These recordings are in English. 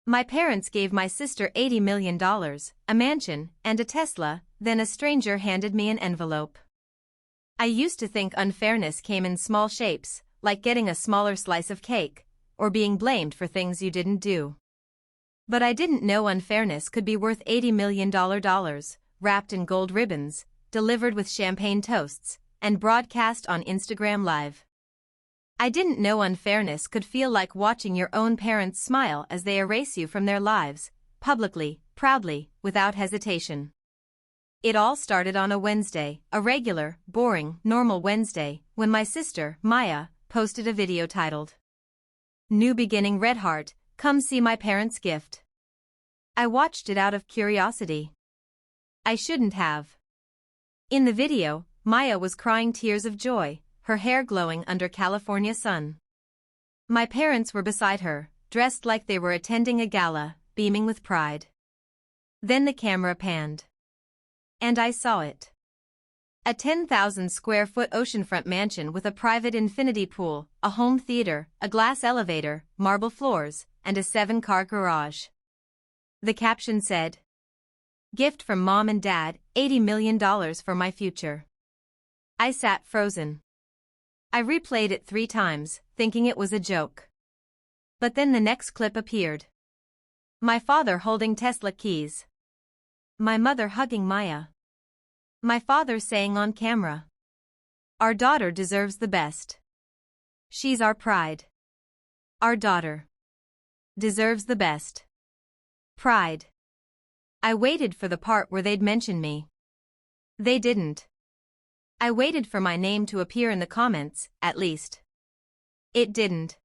My parents gave my sister $80 million, a mansion, and a Tesla, then a stranger handed me an envelope. I used to think unfairness came in small shapes, like getting a smaller slice of cake, or being blamed for things you didn't do. But I didn't know unfairness could be worth $80 million, wrapped in gold ribbons, delivered with champagne toasts, and broadcast on Instagram Live. I didn't know unfairness could feel like watching your own parents smile as they erase you from their lives, publicly, proudly, without hesitation. It all started on a Wednesday, a regular, boring, normal Wednesday, when my sister, Maya, posted a video titled, "New Beginning Red Heart, Come See My Parents' Gift." I watched it out of curiosity. I shouldn't have. In the video, Maya was crying tears of joy, her hair glowing under California sun. My parents were beside her, dressed like they were attending a gala, beaming with pride. Then the camera panned. And I saw it. A 10,000 square foot oceanfront mansion with a private infinity pool, a home theater, a glass elevator, marble floors, and a 7-car garage. The caption said, "Gift from Mom and Dad, $80 million for my future." I sat frozen. I replayed it 3 times, thinking it was a joke. But then the next clip appeared. My father holding Tesla keys. My mother hugging Maya. My father saying on camera, "Our daughter deserves the best. She's our pride. Our daughter deserves the best. Pride." I waited for the part where they'd mention me. They didn't. I waited for my name to appear in the comments, at least. It didn't.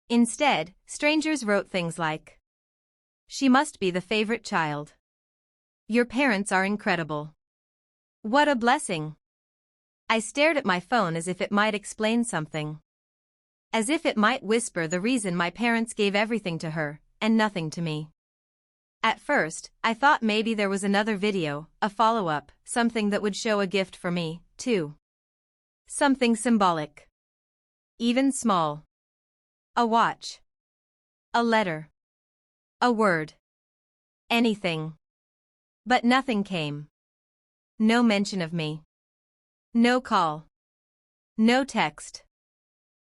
Instead, strangers wrote things like, "She must be the favorite child. Your parents are incredible. What a blessing." I stared at my phone as if it might explain something. As if it might whisper the reason my parents gave everything to her, and nothing to me. At first, I thought maybe there was another video, a follow-up, something that would show a gift for me, too. Something symbolic. Even small. A watch. A letter. A word. Anything. But nothing came. No mention of me. No call. No text.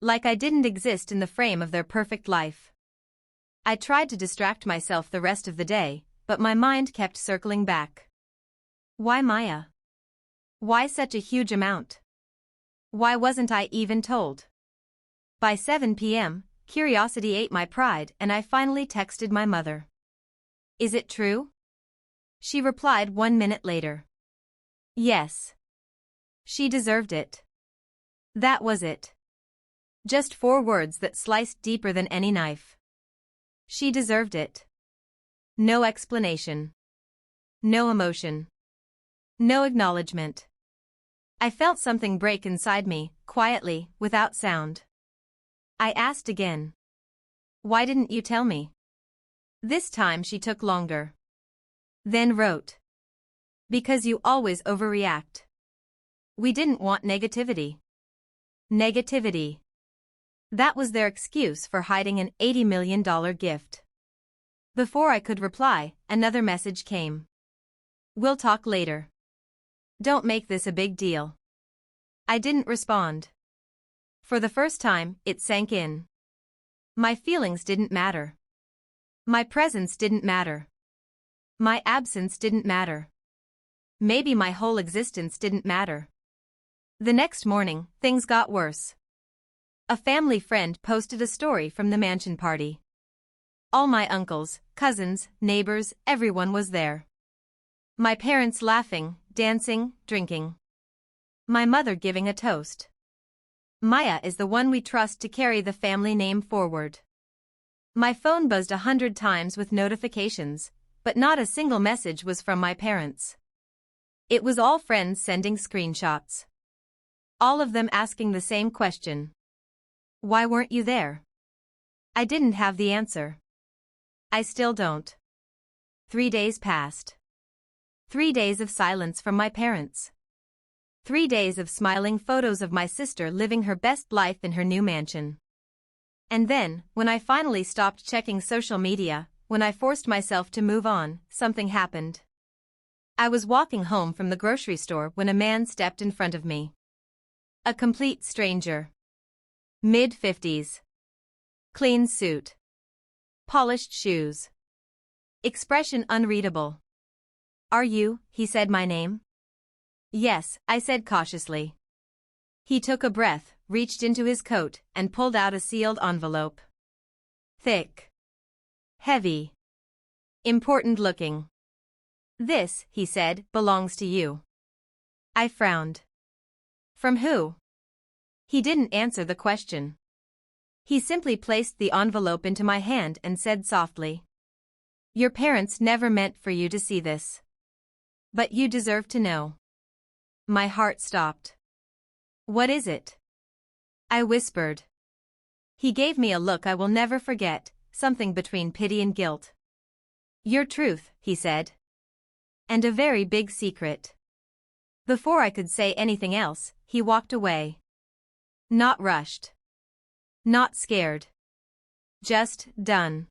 Like I didn't exist in the frame of their perfect life. I tried to distract myself the rest of the day, but my mind kept circling back. Why Maya? Why such a huge amount? Why wasn't I even told? By 7 p.m., curiosity ate my pride and I finally texted my mother. "Is it true?" She replied 1 minute later. Yes. She deserved it. That was it. Just 4 words that sliced deeper than any knife. She deserved it. No explanation. No emotion. No acknowledgement. I felt something break inside me, quietly, without sound. I asked again. "Why didn't you tell me?" This time she took longer. Then wrote. "Because you always overreact. We didn't want negativity." Negativity. That was their excuse for hiding an $80 million gift. Before I could reply, another message came. "We'll talk later. Don't make this a big deal." I didn't respond. For the first time, it sank in. My feelings didn't matter. My presence didn't matter. My absence didn't matter. Maybe my whole existence didn't matter. The next morning, things got worse. A family friend posted a story from the mansion party. All my uncles, cousins, neighbors, everyone was there. My parents laughing, dancing, drinking. My mother giving a toast. Maya is the one we trust to carry the family name forward. My phone buzzed 100 times with notifications, but not a single message was from my parents. It was all friends sending screenshots. All of them asking the same question. Why weren't you there? I didn't have the answer. I still don't. 3 days passed. 3 days of silence from my parents. 3 days of smiling photos of my sister living her best life in her new mansion. And then, when I finally stopped checking social media, when I forced myself to move on, something happened. I was walking home from the grocery store when a man stepped in front of me. A complete stranger. Mid-50s. Clean suit. Polished shoes. Expression unreadable. "Are you?" he said my name. "Yes," I said cautiously. He took a breath, reached into his coat, and pulled out a sealed envelope. Thick. Heavy. Important looking. "This," he said, "belongs to you." I frowned. "From who?" He didn't answer the question. He simply placed the envelope into my hand and said softly, "Your parents never meant for you to see this. But you deserve to know." My heart stopped. "What is it?" I whispered. He gave me a look I will never forget, something between pity and guilt. "Your truth," he said. "And a very big secret." Before I could say anything else, he walked away. Not rushed. Not scared. Just done.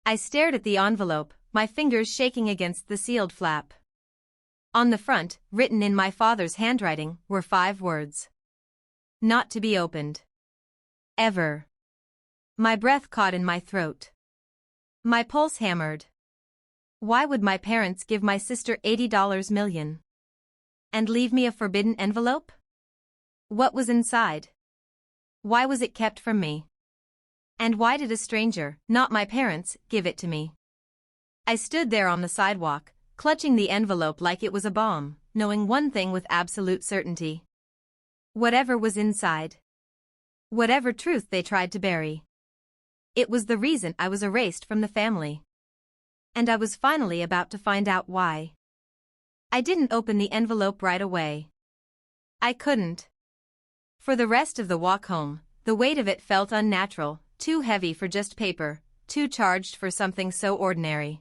I stared at the envelope, my fingers shaking against the sealed flap. On the front, written in my father's handwriting, were 5 words. Not to be opened. Ever. My breath caught in my throat. My pulse hammered. Why would my parents give my sister $80 million? And leave me a forbidden envelope? What was inside? Why was it kept from me? And why did a stranger, not my parents, give it to me? I stood there on the sidewalk, clutching the envelope like it was a bomb, knowing one thing with absolute certainty. Whatever was inside. Whatever truth they tried to bury. It was the reason I was erased from the family. And I was finally about to find out why. I didn't open the envelope right away. I couldn't. For the rest of the walk home, the weight of it felt unnatural, too heavy for just paper, too charged for something so ordinary.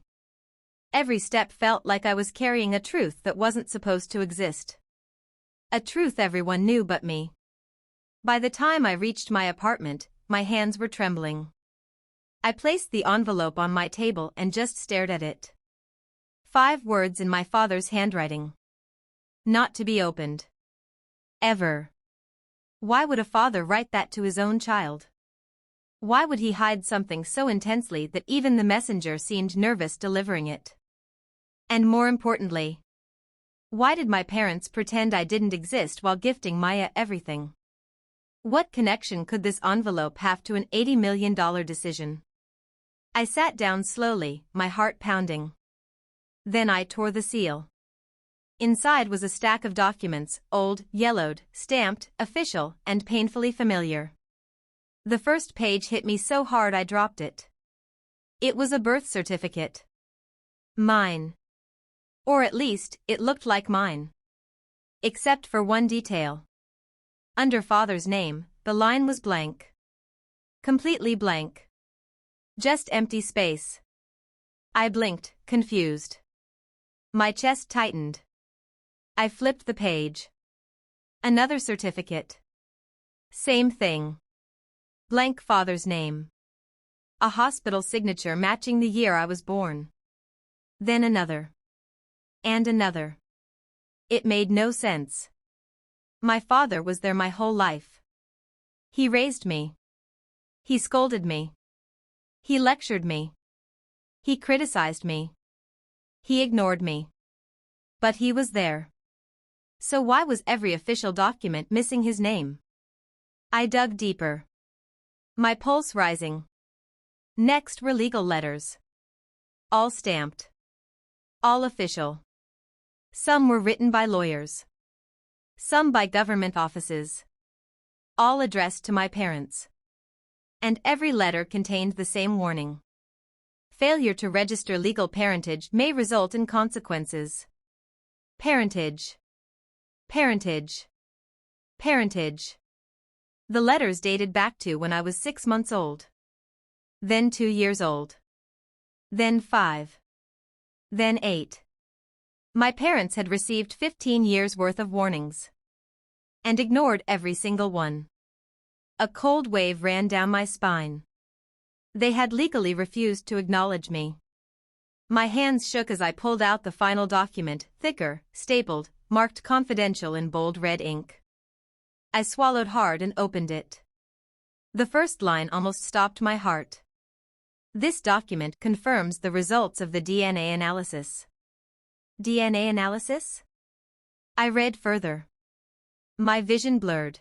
Every step felt like I was carrying a truth that wasn't supposed to exist. A truth everyone knew but me. By the time I reached my apartment, my hands were trembling. I placed the envelope on my table and just stared at it. 5 words in my father's handwriting. Not to be opened. Ever. Why would a father write that to his own child? Why would he hide something so intensely that even the messenger seemed nervous delivering it? And more importantly, why did my parents pretend I didn't exist while gifting Maya everything? What connection could this envelope have to an $80 million decision? I sat down slowly, my heart pounding. Then I tore the seal. Inside was a stack of documents, old, yellowed, stamped, official, and painfully familiar. The first page hit me so hard I dropped it. It was a birth certificate. Mine. Or at least, it looked like mine. Except for one detail. Under father's name, the line was blank. Completely blank. Just empty space. I blinked, confused. My chest tightened. I flipped the page. Another certificate. Same thing. Blank father's name. A hospital signature matching the year I was born. Then another. And another. It made no sense. My father was there my whole life. He raised me. He scolded me. He lectured me. He criticized me. He ignored me. But he was there. So why was every official document missing his name? I dug deeper. My pulse rising. Next were legal letters. All stamped. All official. Some were written by lawyers. Some by government offices. All addressed to my parents. And every letter contained the same warning. Failure to register legal parentage may result in consequences. Parentage. Parentage. Parentage. The letters dated back to when I was 6 months old. Then 2 years old. Then 5. Then 8. My parents had received 15 years' worth of warnings. And ignored every single one. A cold wave ran down my spine. They had legally refused to acknowledge me. My hands shook as I pulled out the final document, thicker, stapled, marked confidential in bold red ink. I swallowed hard and opened it. The first line almost stopped my heart. This document confirms the results of the DNA analysis. DNA analysis? I read further. My vision blurred.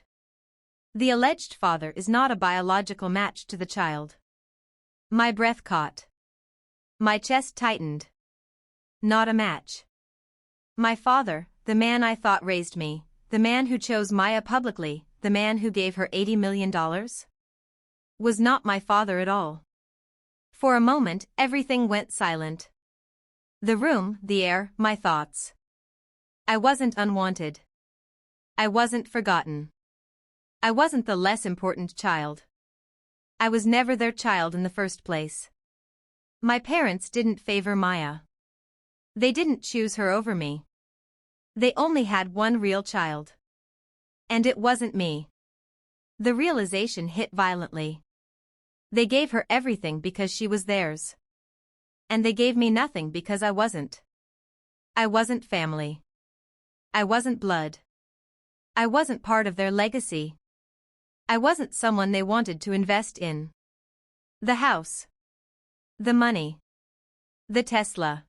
The alleged father is not a biological match to the child. My breath caught. My chest tightened. Not a match. My father, the man I thought raised me, the man who chose Maya publicly, the man who gave her $80 million? Was not my father at all. For a moment, everything went silent. The room, the air, my thoughts. I wasn't unwanted. I wasn't forgotten. I wasn't the less important child. I was never their child in the first place. My parents didn't favor Maya. They didn't choose her over me. They only had one real child. And it wasn't me. The realization hit violently. They gave her everything because she was theirs. And they gave me nothing because I wasn't. I wasn't family. I wasn't blood. I wasn't part of their legacy. I wasn't someone they wanted to invest in. The house. The money. The Tesla.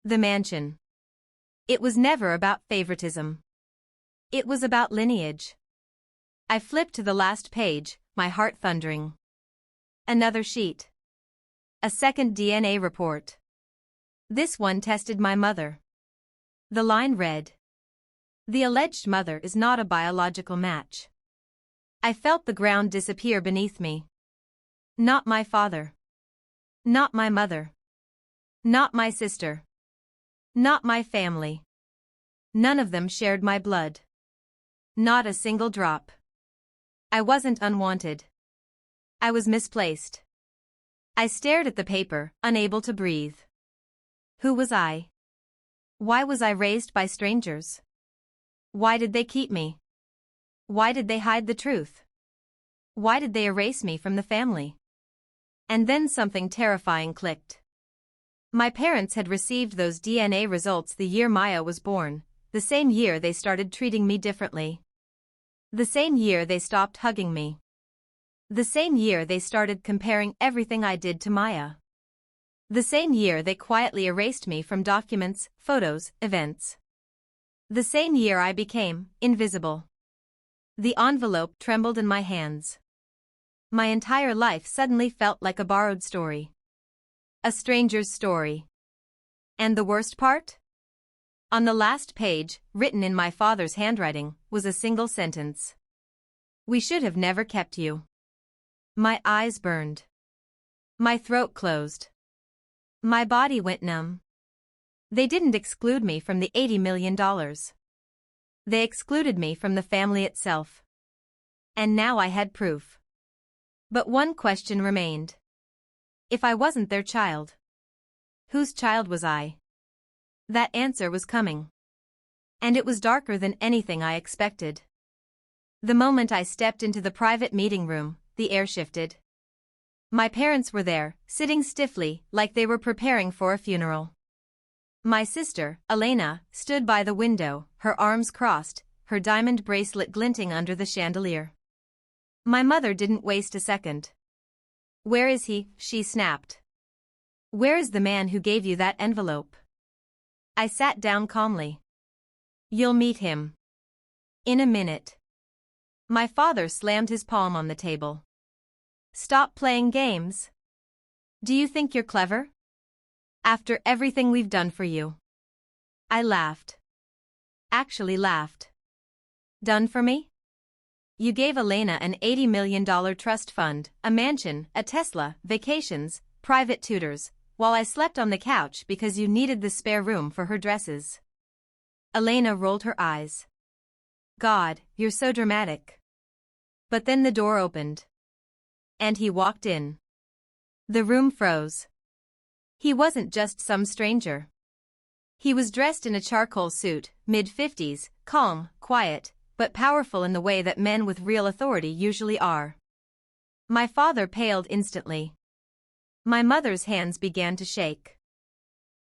The mansion. It was never about favoritism. It was about lineage. I flipped to the last page, my heart thundering. Another sheet. A second DNA report. This one tested my mother. The line read: the alleged mother is not a biological match. I felt the ground disappear beneath me. Not my father. Not my mother. Not my sister. Not my family. None of them shared my blood. Not a single drop. I wasn't unwanted. I was misplaced. I stared at the paper, unable to breathe. Who was I? Why was I raised by strangers? Why did they keep me? Why did they hide the truth? Why did they erase me from the family? And then something terrifying clicked. My parents had received those DNA results the year Maya was born, the same year they started treating me differently. The same year they stopped hugging me. The same year they started comparing everything I did to Maya. The same year they quietly erased me from documents, photos, events. The same year I became invisible. The envelope trembled in my hands. My entire life suddenly felt like a borrowed story. A stranger's story. And the worst part? On the last page, written in my father's handwriting, was a single sentence. We should have never kept you. My eyes burned. My throat closed. My body went numb. They didn't exclude me from the $80 million. They excluded me from the family itself. And now I had proof. But one question remained. If I wasn't their child, whose child was I? That answer was coming. And it was darker than anything I expected. The moment I stepped into the private meeting room, the air shifted. My parents were there, sitting stiffly, like they were preparing for a funeral. My sister, Elena, stood by the window, her arms crossed, her diamond bracelet glinting under the chandelier. My mother didn't waste a second. Where is he? She snapped. Where is the man who gave you that envelope? I sat down calmly. You'll meet him. In a minute. My father slammed his palm on the table. Stop playing games. Do you think you're clever? After everything we've done for you. I laughed. Actually laughed. Done for me? You gave Elena an $80 million trust fund, a mansion, a Tesla, vacations, private tutors, while I slept on the couch because you needed the spare room for her dresses. Elena rolled her eyes. God, you're so dramatic. But then the door opened. And he walked in. The room froze. He wasn't just some stranger. He was dressed in a charcoal suit, mid-50s, calm, quiet, but powerful in the way that men with real authority usually are. My father paled instantly. My mother's hands began to shake.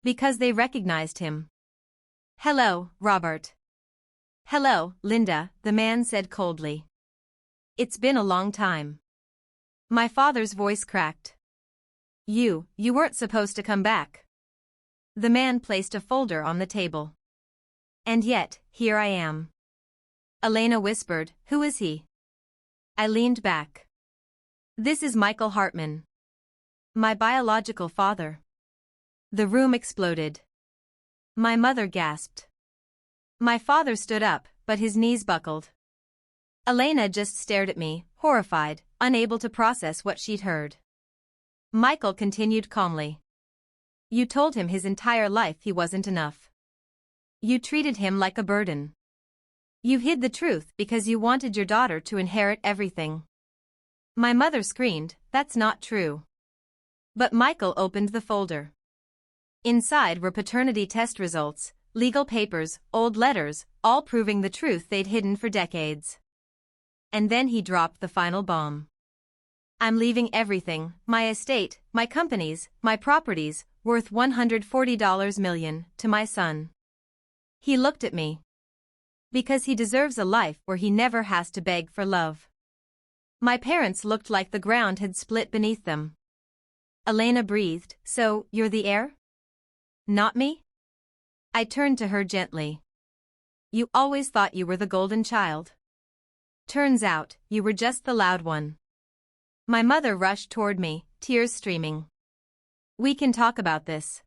Because they recognized him. "Hello, Robert." "Hello, Linda," the man said coldly. "It's been a long time." My father's voice cracked. You weren't supposed to come back." The man placed a folder on the table. "And yet, here I am." Elena whispered, "Who is he?" I leaned back. "This is Michael Hartman. My biological father." The room exploded. My mother gasped. My father stood up, but his knees buckled. Elena just stared at me, horrified, unable to process what she'd heard. Michael continued calmly. "You told him his entire life he wasn't enough. You treated him like a burden. You hid the truth because you wanted your daughter to inherit everything." My mother screamed, "That's not true." But Michael opened the folder. Inside were paternity test results, legal papers, old letters, all proving the truth they'd hidden for decades. And then he dropped the final bomb. "I'm leaving everything, my estate, my companies, my properties, worth $140 million, to my son." He looked at me. "Because he deserves a life where he never has to beg for love." My parents looked like the ground had split beneath them. Elena breathed, "So, you're the heir? Not me?" I turned to her gently. "You always thought you were the golden child. Turns out, you were just the loud one." My mother rushed toward me, tears streaming. "We can talk about this.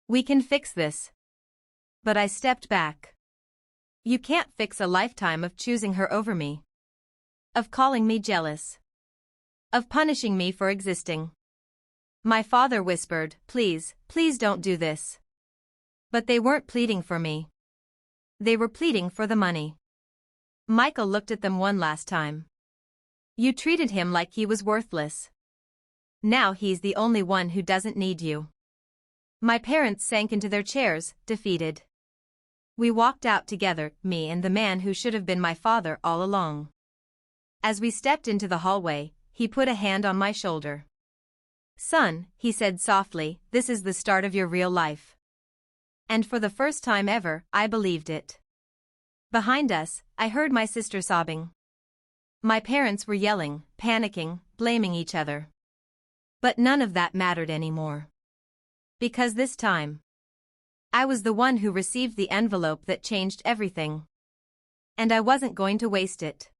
We can fix this." But I stepped back. "You can't fix a lifetime of choosing her over me. Of calling me jealous. Of punishing me for existing." My father whispered, "Please, please don't do this." But they weren't pleading for me. They were pleading for the money. Michael looked at them one last time. "You treated him like he was worthless. Now he's the only one who doesn't need you." My parents sank into their chairs, defeated. We walked out together, me and the man who should have been my father all along. As we stepped into the hallway, he put a hand on my shoulder. "Son," he said softly, "this is the start of your real life." And for the first time ever, I believed it. Behind us, I heard my sister sobbing. My parents were yelling, panicking, blaming each other. But none of that mattered anymore. Because this time, I was the one who received the envelope that changed everything. And I wasn't going to waste it.